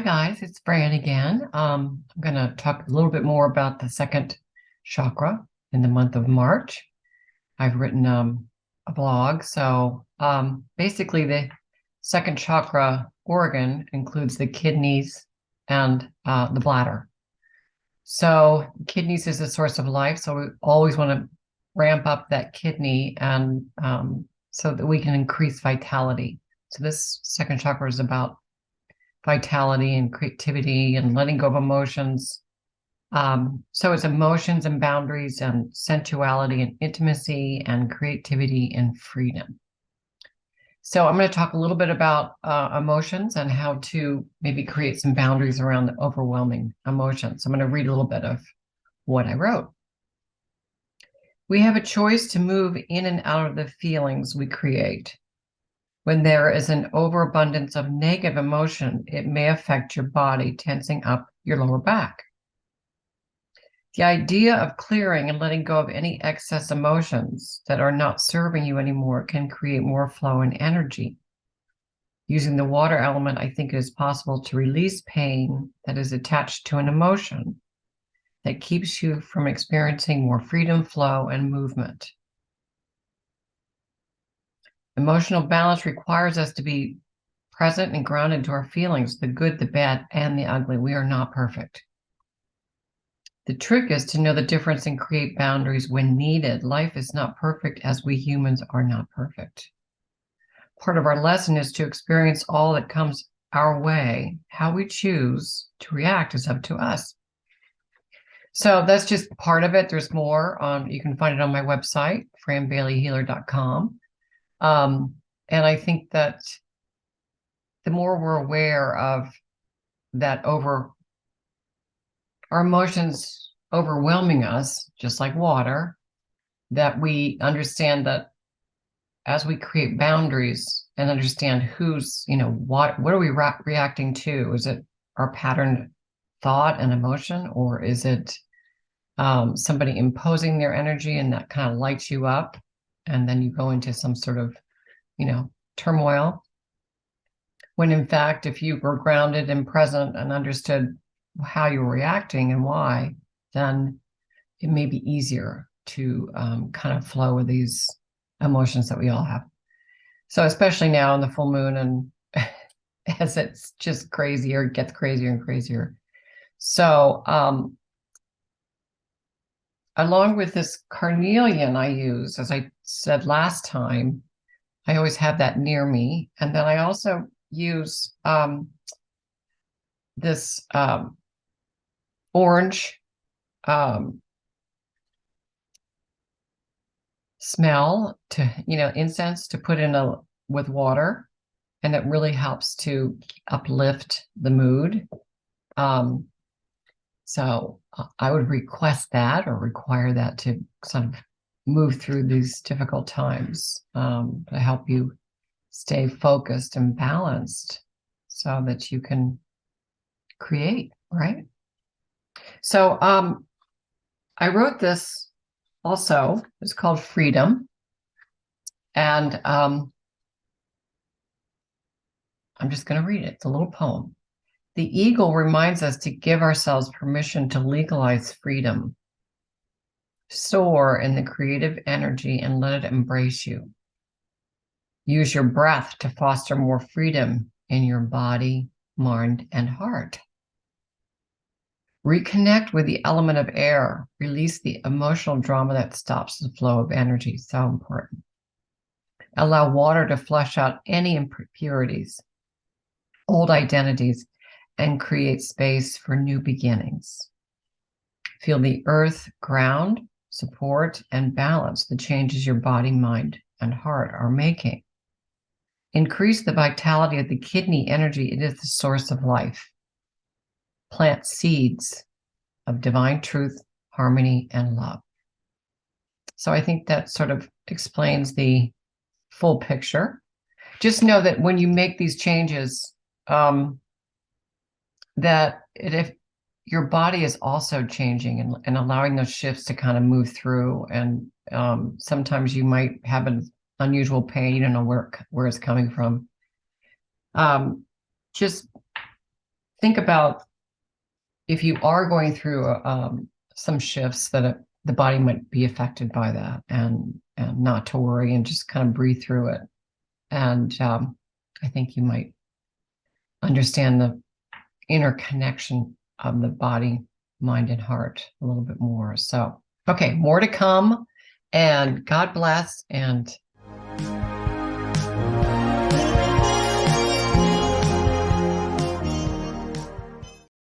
guys, it's Fran again. I'm going to talk a little bit more about the second chakra in the month of March. I've written a blog. Basically, the second chakra organ includes the kidneys and the bladder. So, kidneys is a source of life. So, we always want to ramp up that kidney and so that we can increase vitality. So, this second chakra is about vitality and creativity and letting go of emotions. So it's emotions and boundaries and sensuality and intimacy and creativity and freedom. So I'm going to talk a little bit about emotions and how to maybe create some boundaries around the overwhelming emotions. I'm going to read a little bit of what I wrote. We have a choice to move in and out of the feelings we create. When there is an overabundance of negative emotion, it may affect your body, tensing up your lower back. The idea of clearing and letting go of any excess emotions that are not serving you anymore can create more flow and energy. Using the water element, I think it is possible to release pain that is attached to an emotion that keeps you from experiencing more freedom, flow, and movement. Emotional balance requires us to be present and grounded to our feelings, the good, the bad, and the ugly. We are not perfect. The trick is to know the difference and create boundaries when needed. Life is not perfect, as we humans are not perfect. Part of our lesson is to experience all that comes our way. How we choose to react is up to us. So that's just part of it. There's more. You can find it on my website, franbaileyhealer.com. And I think that the more we're aware of that our emotions overwhelming us, just like water, that we understand that as we create boundaries and understand who's, what are we reacting to? Is it our patterned thought and emotion, or is it somebody imposing their energy and that kind of lights you up? And then you go into some sort of turmoil, when in fact, if you were grounded and present and understood how you were reacting and why, then it may be easier to kind of flow with these emotions that we all have. So especially now in the full moon, and as it's just crazier, it gets crazier and crazier. So along with this carnelian I use, as I said last time, I always have that near me. And then I also use this orange smell incense to put in with water. And it really helps to uplift the mood. So I would request that or require that to sort of move through these difficult times, to help you stay focused and balanced so that you can create, right? So I wrote this also. It's called Freedom. And I'm just going to read it. It's a little poem. The eagle reminds us to give ourselves permission to legalize freedom. Soar in the creative energy and let it embrace you. Use your breath to foster more freedom in your body, mind, and heart. Reconnect with the element of air. Release the emotional drama that stops the flow of energy. So important. Allow water to flush out any impurities, old identities, and create space for new beginnings. Feel the earth ground, support, and balance the changes your body, mind, and heart are making. Increase the vitality of the kidney energy. It is the source of life. Plant seeds of divine truth, harmony, and love. So I think that sort of explains the full picture. Just know that when you make these changes, if your body is also changing and allowing those shifts to kind of move through, and sometimes you might have an unusual pain, you don't know where it's coming from. Just think about if you are going through some shifts that the body might be affected by that, and not to worry and just kind of breathe through it. And I think you might understand the interconnection of the body, mind, and heart a little bit more. So, okay, more to come. And God bless. And